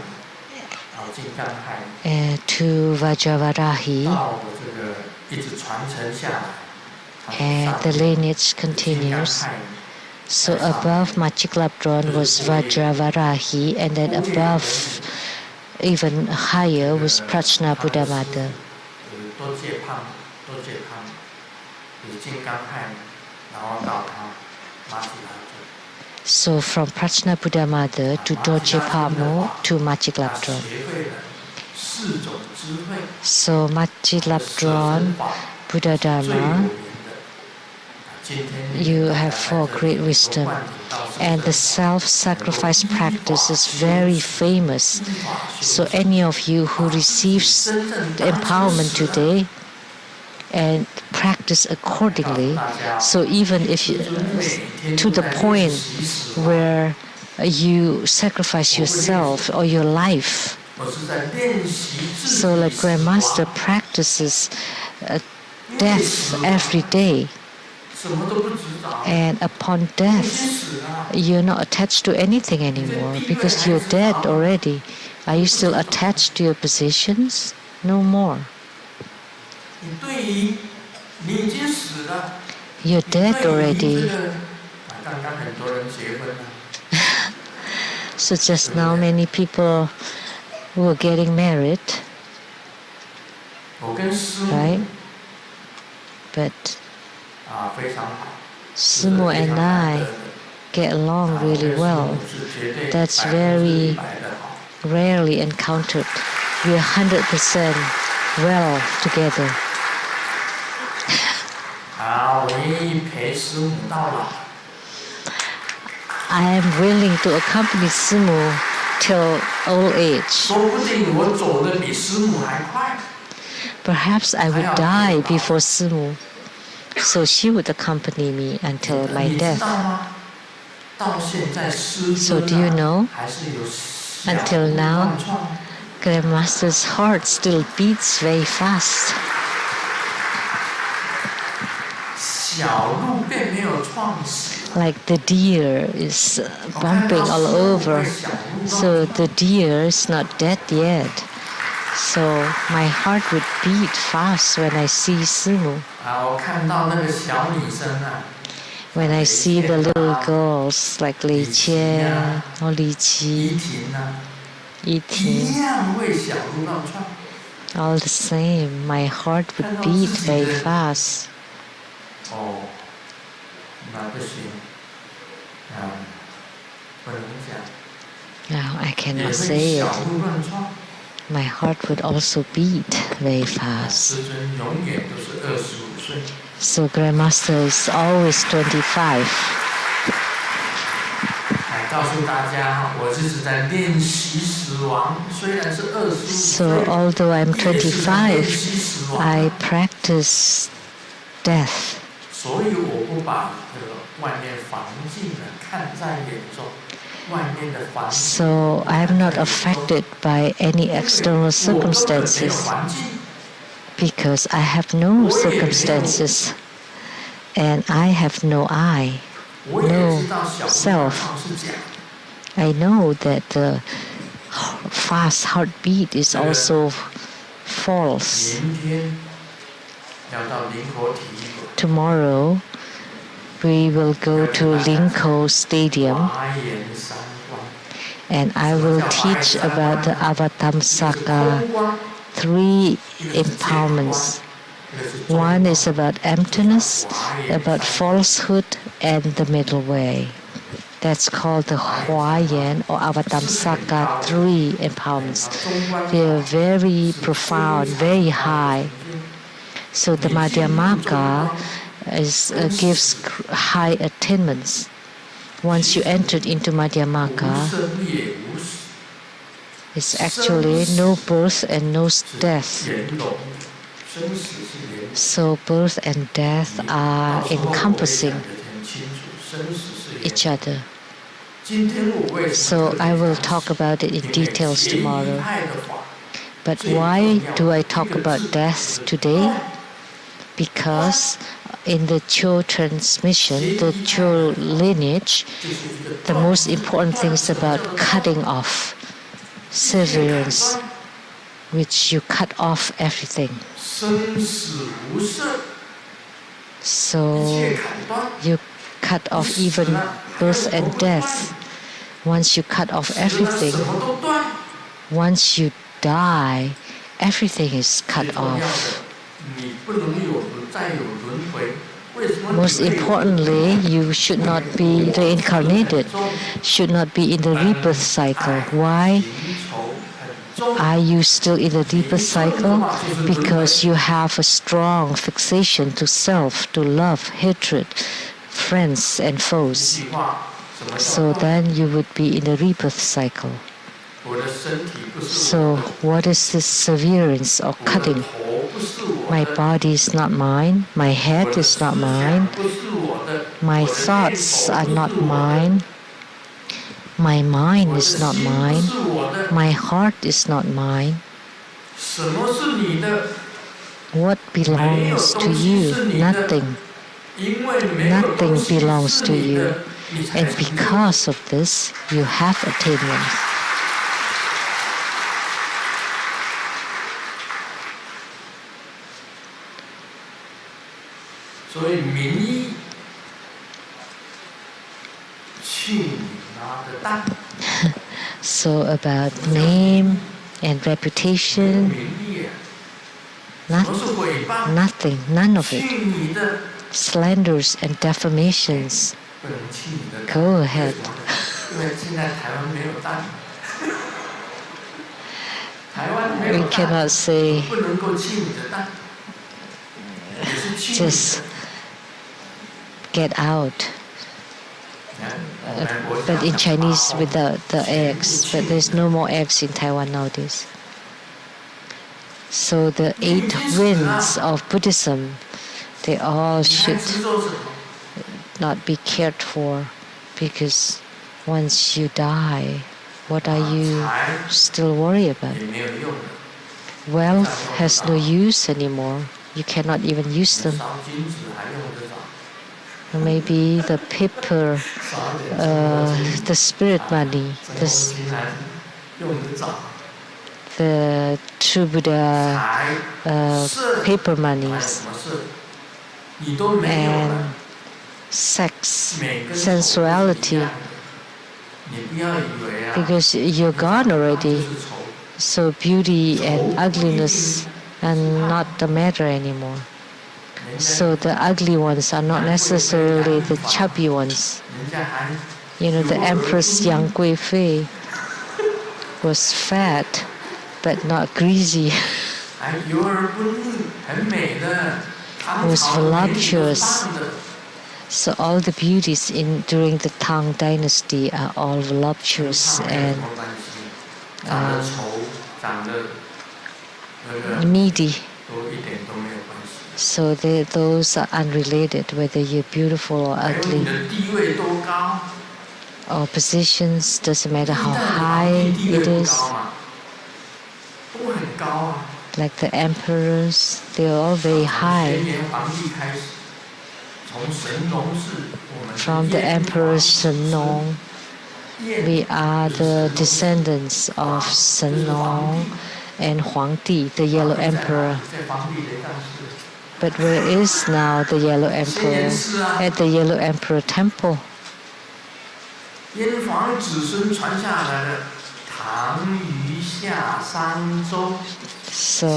女，到金刚汉女， to Vajravarahi, 到我这个一直传承下来。 and the lineage continues. So above Machig Labdron was Vajravarahi, and then above, even higher, was Prajna Buddha Mother. 多界胖，多界胖，比金刚汉女，然后到他马吉拉尊。 So from Prajna Buddha Mother to Dorje Pamo to Machig Labdron. So Machig Labdron, Buddha Dharma, you have 4 great wisdom. And the self-sacrifice practice is very famous. So any of you who receives the empowerment today and practice accordingly, so even if you, to the point where you sacrifice yourself or your life, so like Grandmaster practices death every day, and upon death you're not attached to anything anymore because you're dead already. Are you still attached to your positions? No more. You're dead already. So just now many people were getting married, right? But Sumo and I get along really well. That's very rarely encountered. We're 100% well together. I am willing to accompany Sumo till old age. Perhaps I would die before Sumo, so she would accompany me until my death. So do you know, until now, Grandmaster's heart still beats very fast. Like the deer is bumping all over, so the deer is not dead yet. So my heart would beat fast when I see Sumo. When I see the little girls like Lei Qian or Li Qi, Yi Ting, all the same, my heart would beat very fast. Now I cannot say it. My heart would also beat very fast. So Grandmaster is always 25. So although I'm 25, I practice death. So I am not affected by any external circumstances because I have no circumstances and I have no I, no self. I know that the fast heartbeat is also false. Tomorrow we will go to Linko Stadium and I will teach about the Avatamsaka 3 empowerments. One is about emptiness, about falsehood, and the middle way. That's called the Huayan or Avatamsaka 3 empowerments. They are very profound, very high. So the Madhyamaka gives high attainments. Once you entered into Madhyamaka, it's actually no birth and no death. So birth and death are encompassing each other. So I will talk about it in details tomorrow. But why do I talk about death today? Because in the Chod transmission, the Chod lineage, the most important thing is about cutting off, severance, which you cut off everything. So you cut off even birth and death. Once you cut off everything, once you die, everything is cut off. Most importantly, you should not be reincarnated, should not be in the rebirth cycle. Why are you still in the rebirth cycle? Because you have a strong fixation to self, to love, hatred, friends and foes. So then you would be in the rebirth cycle. So what is this severance or cutting? My body is not mine, my head is not mine, my thoughts are not mine, my mind is not mine, my heart is not mine. What belongs to you? Nothing. Nothing belongs to you. And because of this, you have attainment. So about name and reputation, nothing, none of it. Slanders and defamations, go ahead. We cannot say just get out. But in Chinese without the eggs, but there's no more eggs in Taiwan nowadays. So the 8 winds of Buddhism, they all should not be cared for, because once you die, what are you still worried about? Wealth has no use anymore. You cannot even use them. Maybe the paper, the spirit money, the true Buddha paper monies, and sex, sensuality, because you're gone already. So beauty and ugliness are not the matter anymore. So the ugly ones are not necessarily the chubby ones. You know, the Empress Yang Guifei was fat, but not greasy. Was voluptuous. So all the beauties during the Tang Dynasty are all voluptuous and needy. So those are unrelated, whether you're beautiful or ugly. Or positions, doesn't matter how high it is. Like the emperors, they're all very high. From the Emperor Shenong, we are the descendants of Shenong and Huangdi, the Yellow Emperor. But where is now the Yellow Emperor? At the Yellow Emperor Temple. 炎黄子孙传下来的唐虞夏商周。So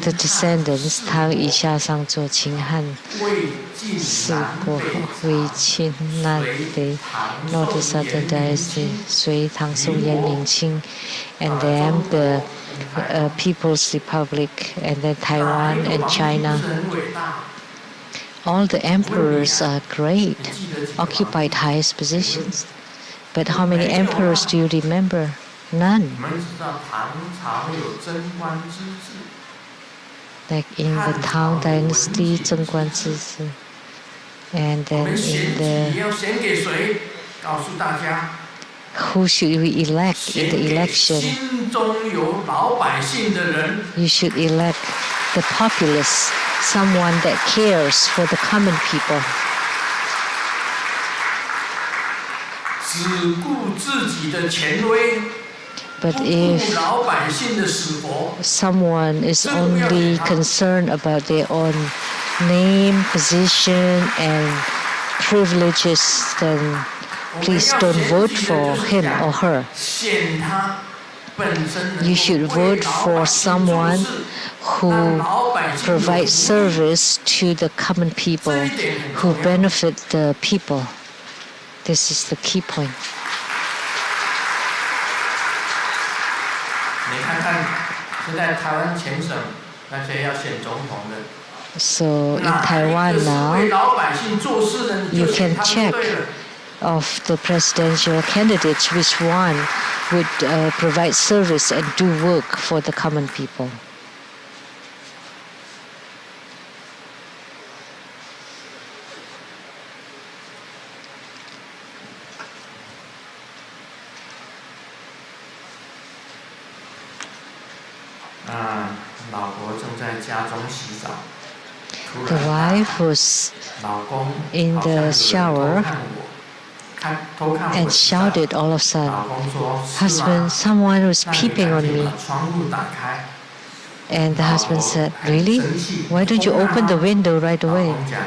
the descendants Tang Yi Xia Sang Zhou Qing Han 魏晋 Si 南 Guo 北 Wei 唐 Qin Nan 隋 Bei 唐 North 宋 Southern 元明 Dynasty 清 Sui Tang Song Yan 民 Ming 国 Qing and then the People's Republic and then 哪 Taiwan 一个 and 皇帝不 China. 是很伟大？ All the emperors are great, 你记得几个皇帝？ occupied highest positions. But how many emperors do you remember? None. 我们知道唐朝有贞观之治， Like in the Tang Dynasty, 贞观之治. And 我 then 们 in 选 the 举要选给谁？告诉大家， who should we elect in 选 the 给 election? 心中有老百姓的人。 You should elect the populace, someone that cares for the common people. 只顾自己的权威， But 不顾 if 老百姓的死活。 someone is only concerned about their own name, position, and privileges, then 我们 please 要 don't 选 vote 举的 for 就是 him 讲 or her. 选他本身能 You should 够为 vote 老 for 百姓做 someone 事， who 让老百姓有 provides 福利。 service to the common people, who benefit the people. This is the key point. 你看看，现在台湾全省那些要选总统的， So in 哪一 Taiwan 个是 now, 为老百姓做事的，你 you 就选 can 他就 check 对了。 of the presidential candidates, which one would provide service and do work for the common people. 老婆正在家中洗澡，突 The 然 wife was 老公 in 好像有 the 人 shower 偷看我 and 洗澡。 shouted all of a 老 sudden, 公说：“是 Husband, 吗？ someone was 那你 peeping 赶 on 紧 me. 把窗户打开。” And the husband said, Really? 生气 Why don't you open the window right 老 away? 公讲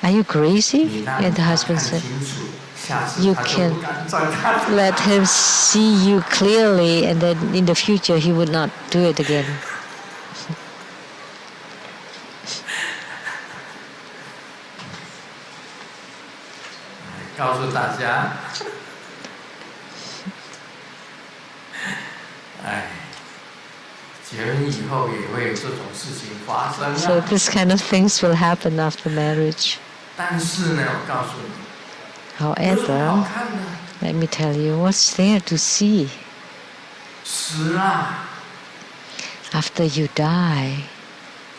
Are you crazy? 你让 And the 他 husband 看 said, 清楚，下次 You 他就 can 不敢再看。 Let him see you clearly, and then in the future he would not do it again. 告诉大家，哎，结婚以后也会有这种事情发生 So 啊。 this kind of things will happen after marriage. 但是呢，我告诉你，有什么好 However, 看的？ let me tell you, what's there to see 死了， after you die?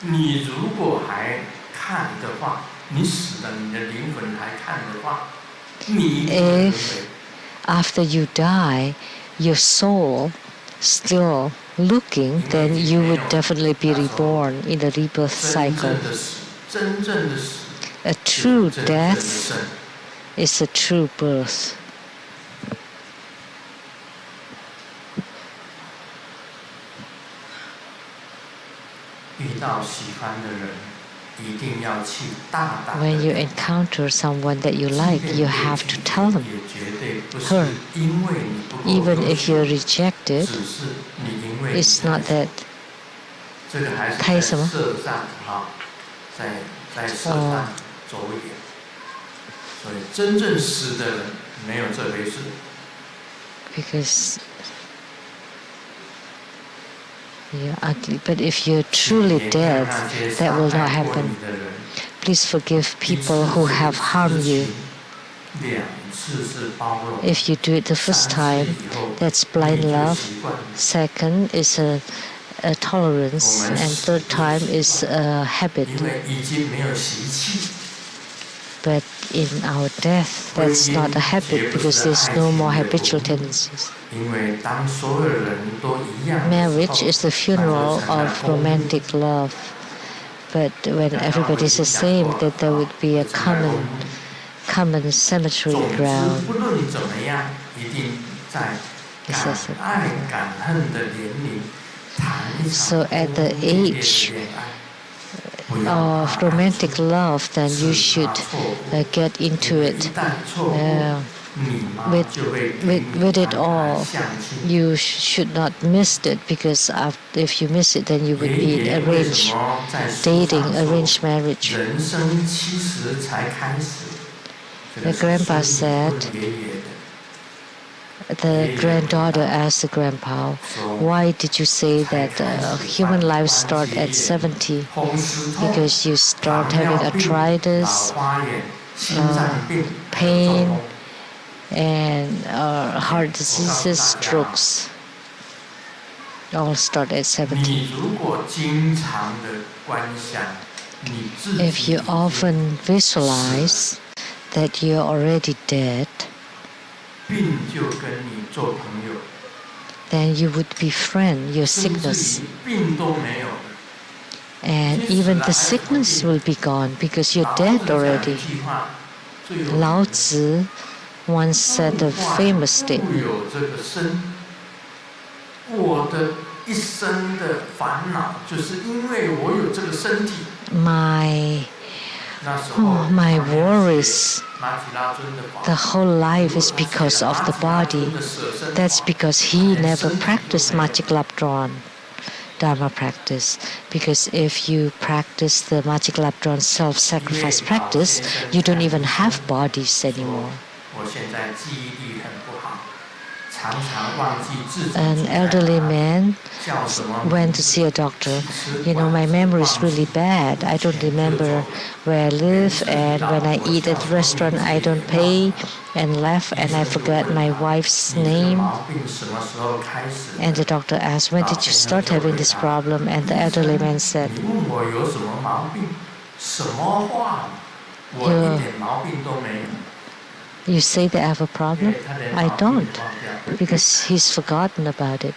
你如果还看的话，你死了，你的灵魂还看的话，你一定会 If after you die, your soul still looking, then you would definitely be reborn in the rebirth 真 cycle. 正的死，真正的死， A 就 true 是真正的 death 生。 is a true birth. 遇到喜欢的人，一定要去大胆 When you 的 encounter someone that you like, you have to tell them. 也绝对不是 her. 因为你不够 Even 优 if 秀 you're rejected, 只是你因为 it's not that 这个还是在太什么社上哈，在社上走远，所以真正死的人没有这回事。 because you're ugly. But if you're truly 别看 dead, 那些 that will 伤 not 害过 happen. 你的人， Please forgive 一 people 次 who 是 have harmed 痴 you. 情，两次是包容， If you do it the first 三次 time, 以后 that's blind 你就 love. 习惯了。 Second is a tolerance, and third time is a habit. 因为已经没有习气， But in our death, that's not a habit because there's no more habitual tendencies. 因为当所有人都一样的时候， Marriage is the funeral 那就成了 of 公寓 romantic love. But when everybody's the same, that there would be a common cemetery 总之， ground. 不论怎么样，一定在敢爱敢恨的年龄谈一 So 场 at the 轰轰烈烈的 age 恋爱。不要 Of 怕 romantic love, then you 只 should 怕错过 get into 因为 it 一旦错过， with it all, you should not miss it, because if you miss it, then you would be in arranged dating, arranged marriage. The grandpa said, the granddaughter asked the grandpa, why did you say that human lives start at 70? Because you start having arthritis, pain, and heart diseases, strokes, all start at 70. If you often visualize that you're already dead, then you would befriend your sickness. And even the sickness will be gone because you're dead already. Lao Tzu once said a famous statement, my worries, the whole life is because of the body. That's because he never practiced Machig Labdron Dharma practice. Because if you practice the Machig Labdron self-sacrifice practice, you don't even have bodies anymore. An elderly man went to see a doctor. My memory is really bad. I don't remember where I live, and when I eat at the restaurant, I don't pay and left, and I forgot my wife's name. And the doctor asked, when did you start having this problem? And the elderly man said, you say that I have a problem? I don't, because he's forgotten about it.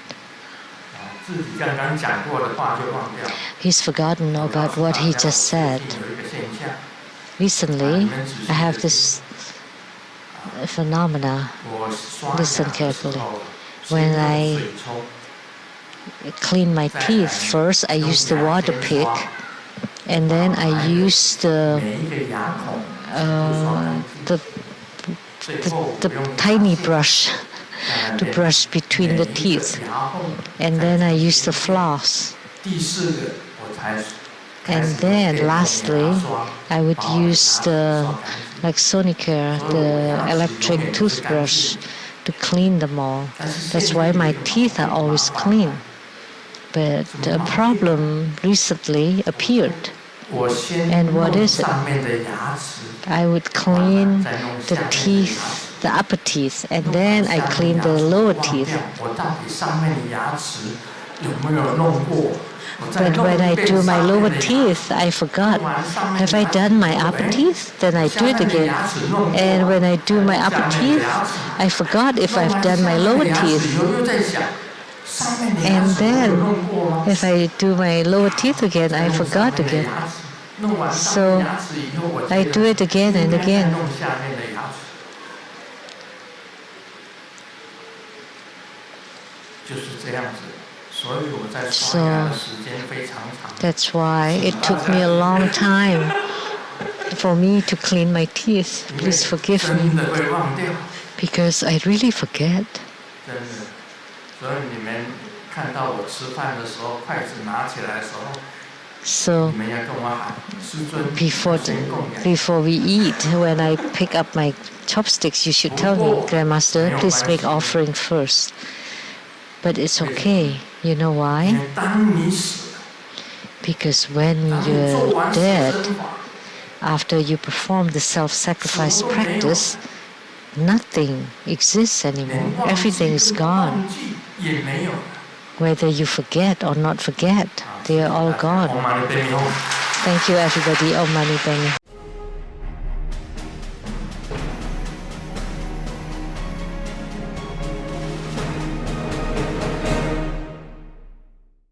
He's forgotten about what he just said. Recently, I have this phenomena. Listen carefully. When I clean my teeth, first I use the water pick, and then I use the tiny brush to brush between the teeth, and then I use the floss, and then lastly I would use the Sonicare, the electric toothbrush, to clean them all. That's why my teeth are always clean. But a problem recently appeared. And what is it? I would clean the teeth, the upper teeth, and then I clean the lower teeth. But when I do my lower teeth, I forgot. Have I done my upper teeth? Then I do it again. And when I do my upper teeth, I forgot if I've done my lower teeth. And then if I do my lower teeth again, I forgot again. So I do it again and again. So that's why it took me a long time for me to clean my teeth. Please forgive me, because I really forget. So before we eat, when I pick up my chopsticks, you should tell me, Grandmaster, please make offering first. But it's okay. You know why? Because when you're dead, after you perform the self-sacrifice practice, nothing exists anymore. Everything is gone. Whether you forget or not forget, they are all gone. Thank you, everybody. Om Mani Padme.